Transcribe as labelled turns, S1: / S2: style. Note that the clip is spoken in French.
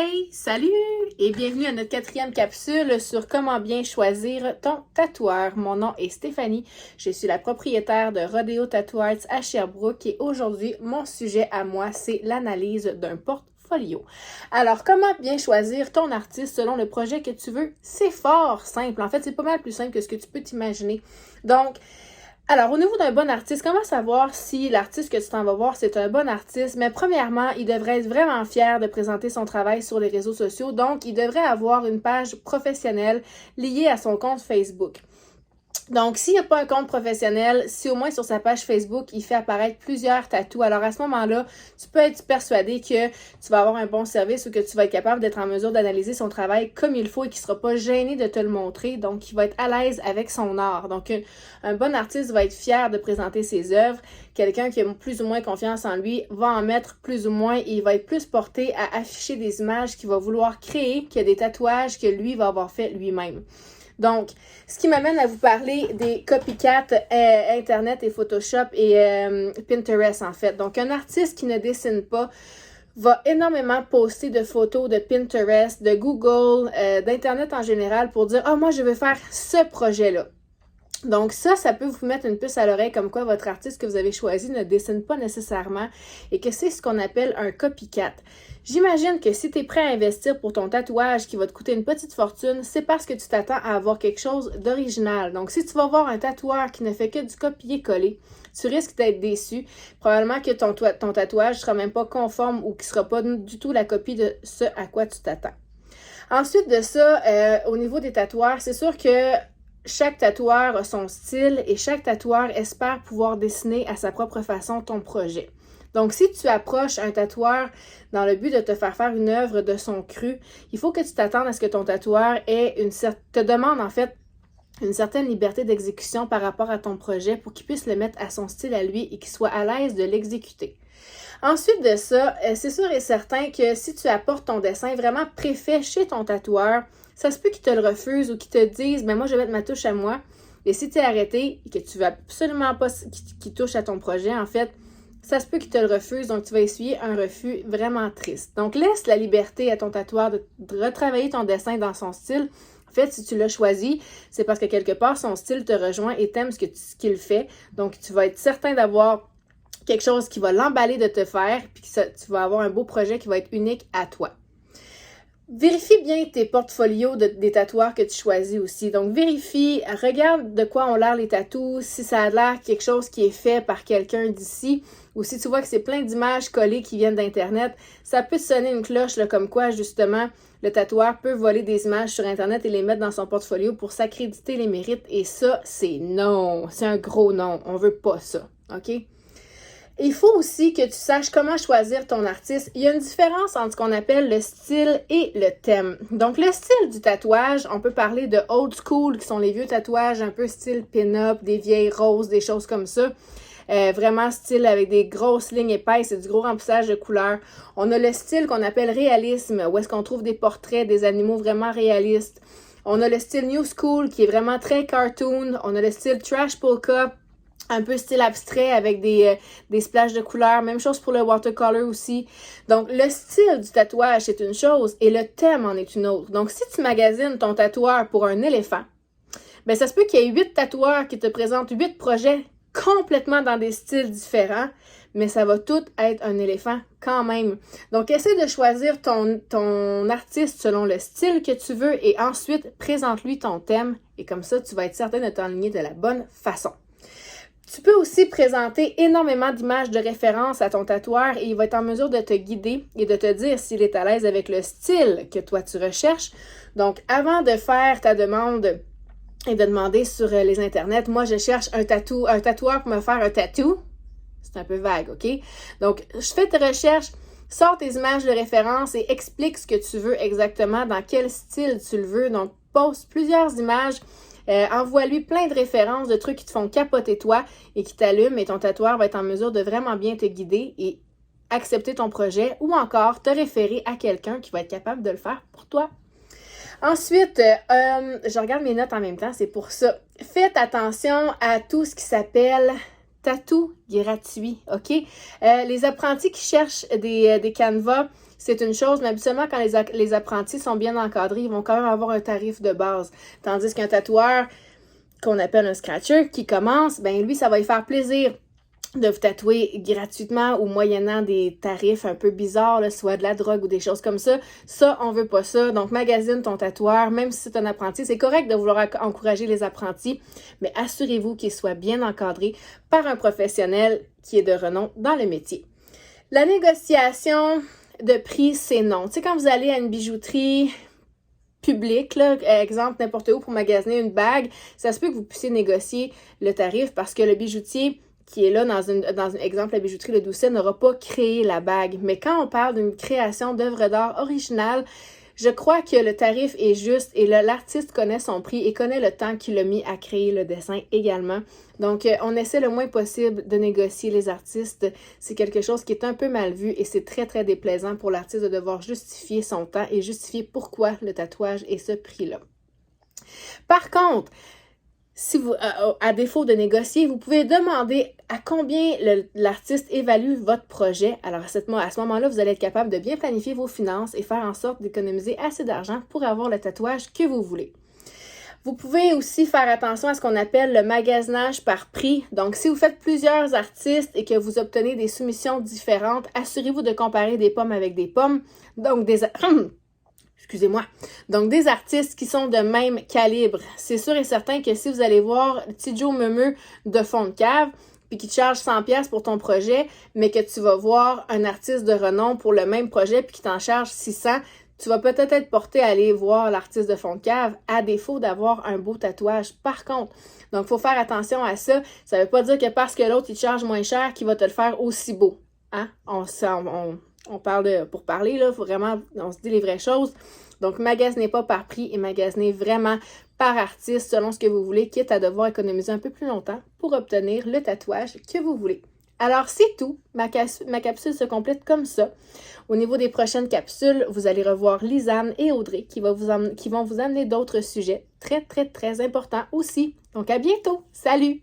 S1: Hey, salut et bienvenue à notre 4e capsule sur comment bien choisir ton tatoueur. Mon nom est Stéphanie, je suis la propriétaire de Rodeo Tattoo Arts à Sherbrooke et aujourd'hui, mon sujet à moi, c'est l'analyse d'un portfolio. Alors, comment bien choisir ton artiste selon le projet que tu veux? C'est fort simple. En fait, c'est pas mal plus simple que ce que tu peux t'imaginer. Donc, alors, au niveau d'un bon artiste, comment savoir si l'artiste que tu t'en vas voir, c'est un bon artiste? Mais premièrement, il devrait être vraiment fier de présenter son travail sur les réseaux sociaux. Donc, il devrait avoir une page professionnelle liée à son compte Facebook. Donc, s'il n'y a pas un compte professionnel, si au moins sur sa page Facebook, il fait apparaître plusieurs tatous, alors à ce moment-là, tu peux être persuadé que tu vas avoir un bon service ou que tu vas être capable d'être en mesure d'analyser son travail comme il faut et qu'il ne sera pas gêné de te le montrer. Donc, il va être à l'aise avec son art. Donc, un bon artiste va être fier de présenter ses œuvres. Quelqu'un qui a plus ou moins confiance en lui va en mettre plus ou moins et il va être plus porté à afficher des images qu'il va vouloir créer que des tatouages que lui va avoir fait lui-même. Donc, ce qui m'amène à vous parler des copycats Internet et Photoshop et Pinterest, en fait. Donc, un artiste qui ne dessine pas va énormément poster de photos de Pinterest, de Google, d'Internet en général pour dire « Ah, moi, je veux faire ce projet-là ». Donc ça peut vous mettre une puce à l'oreille comme quoi votre artiste que vous avez choisi ne dessine pas nécessairement et que c'est ce qu'on appelle un copycat. J'imagine que si tu es prêt à investir pour ton tatouage qui va te coûter une petite fortune, c'est parce que tu t'attends à avoir quelque chose d'original. Donc si tu vas voir un tatoueur qui ne fait que du copier-coller, tu risques d'être déçu. Probablement que ton tatouage ne sera même pas conforme ou qui ne sera pas du tout la copie de ce à quoi tu t'attends. Ensuite de ça, au niveau des tatoueurs, c'est sûr que chaque tatoueur a son style et chaque tatoueur espère pouvoir dessiner à sa propre façon ton projet. Donc, si tu approches un tatoueur dans le but de te faire faire une œuvre de son cru, il faut que tu t'attendes à ce que ton tatoueur te demande en fait une certaine liberté d'exécution par rapport à ton projet pour qu'il puisse le mettre à son style à lui et qu'il soit à l'aise de l'exécuter. Ensuite de ça, c'est sûr et certain que si tu apportes ton dessin vraiment préfet chez ton tatoueur, ça se peut qu'il te le refuse ou qu'il te dise « moi, je vais mettre ma touche à moi ». Et si tu es arrêté et que tu veux absolument pas qu'il touche à ton projet, en fait, ça se peut qu'il te le refuse, donc tu vas essuyer un refus vraiment triste. Donc, laisse la liberté à ton tatoueur de retravailler ton dessin dans son style. En fait, si tu l'as choisi, c'est parce que quelque part, son style te rejoint et t'aimes ce qu'il fait. Donc, tu vas être certain d'avoir quelque chose qui va l'emballer de te faire, puis tu vas avoir un beau projet qui va être unique à toi. Vérifie bien tes portfolios des tatoueurs que tu choisis aussi. Donc, regarde de quoi ont l'air les tatous, si ça a l'air quelque chose qui est fait par quelqu'un d'ici, ou si tu vois que c'est plein d'images collées qui viennent d'Internet, ça peut te sonner une cloche là, comme quoi, justement, le tatoueur peut voler des images sur Internet et les mettre dans son portfolio pour s'accréditer les mérites. Et ça, c'est non. C'est un gros non. On veut pas ça. OK? Il faut aussi que tu saches comment choisir ton artiste. Il y a une différence entre ce qu'on appelle le style et le thème. Donc, le style du tatouage, on peut parler de old school, qui sont les vieux tatouages un peu style pin-up, des vieilles roses, des choses comme ça. Vraiment style avec des grosses lignes épaisses et du gros remplissage de couleurs. On a le style qu'on appelle réalisme, où est-ce qu'on trouve des portraits des animaux vraiment réalistes. On a le style new school, qui est vraiment très cartoon. On a le style trash polka, un peu style abstrait avec des splashes de couleurs. Même chose pour le watercolor aussi. Donc, le style du tatouage, c'est une chose et le thème en est une autre. Donc, si tu magasines ton tatoueur pour un éléphant, ben ça se peut qu'il y ait 8 tatoueurs qui te présentent 8 projets complètement dans des styles différents, mais ça va tout être un éléphant quand même. Donc, essaie de choisir ton artiste selon le style que tu veux et ensuite, présente-lui ton thème et comme ça, tu vas être certain de t'enligner de la bonne façon. Tu peux aussi présenter énormément d'images de référence à ton tatoueur et il va être en mesure de te guider et de te dire s'il est à l'aise avec le style que toi tu recherches. Donc, avant de faire ta demande et de demander sur les internets, moi je cherche un tatoueur pour me faire un tatou. C'est un peu vague, OK? Donc, je fais tes recherches, sors tes images de référence et explique ce que tu veux exactement, dans quel style tu le veux. Donc, poste plusieurs images. Envoie-lui plein de références, de trucs qui te font capoter toi et qui t'allument et ton tatoueur va être en mesure de vraiment bien te guider et accepter ton projet ou encore te référer à quelqu'un qui va être capable de le faire pour toi. Ensuite, je regarde mes notes en même temps, c'est pour ça. Faites attention à tout ce qui s'appelle tatou gratuit, OK? Les apprentis qui cherchent des canevas, c'est une chose, mais habituellement, quand les apprentis sont bien encadrés, ils vont quand même avoir un tarif de base. Tandis qu'un tatoueur qu'on appelle un scratcher qui commence, ben lui, ça va lui faire plaisir de vous tatouer gratuitement ou moyennant des tarifs un peu bizarres, là, soit de la drogue ou des choses comme ça. Ça, on veut pas ça. Donc, magasine ton tatoueur, même si c'est un apprenti. C'est correct de vouloir encourager les apprentis, mais assurez-vous qu'ils soient bien encadrés par un professionnel qui est de renom dans le métier. La négociation de prix, c'est non. Tu sais, quand vous allez à une bijouterie public, là, exemple, n'importe où pour magasiner une bague, ça se peut que vous puissiez négocier le tarif parce que le bijoutier qui est là dans un exemple, la bijouterie Le Doucet n'aura pas créé la bague. Mais quand on parle d'une création d'œuvre d'art originale, je crois que le tarif est juste et l'artiste connaît son prix et connaît le temps qu'il a mis à créer le dessin également. Donc, on essaie le moins possible de négocier les artistes. C'est quelque chose qui est un peu mal vu et c'est très, très déplaisant pour l'artiste de devoir justifier son temps et justifier pourquoi le tatouage est ce prix-là. Par contre, si vous, à défaut de négocier, vous pouvez demander à combien l'artiste évalue votre projet. Alors, à ce moment-là, vous allez être capable de bien planifier vos finances et faire en sorte d'économiser assez d'argent pour avoir le tatouage que vous voulez. Vous pouvez aussi faire attention à ce qu'on appelle le magasinage par prix. Donc, si vous faites plusieurs artistes et que vous obtenez des soumissions différentes, assurez-vous de comparer des pommes avec des pommes. Donc, Donc, des artistes qui sont de même calibre. C'est sûr et certain que si vous allez voir Petit Joe Meumeux de fond de cave, puis qui te charge 100$ pour ton projet, mais que tu vas voir un artiste de renom pour le même projet, puis qui t'en charge 600$, tu vas peut-être être porté à aller voir l'artiste de fond de cave à défaut d'avoir un beau tatouage. Par contre, donc, il faut faire attention à ça. Ça ne veut pas dire que parce que l'autre, il te charge moins cher, qu'il va te le faire aussi beau. Hein? On parle pour parler, là, faut vraiment, on se dit les vraies choses. Donc, magasinez pas par prix et magasinez vraiment par artiste selon ce que vous voulez, quitte à devoir économiser un peu plus longtemps pour obtenir le tatouage que vous voulez. Alors, c'est tout. Ma capsule se complète comme ça. Au niveau des prochaines capsules, vous allez revoir Lisanne et Audrey qui vont vous amener d'autres sujets très, très, très importants aussi. Donc, à bientôt. Salut!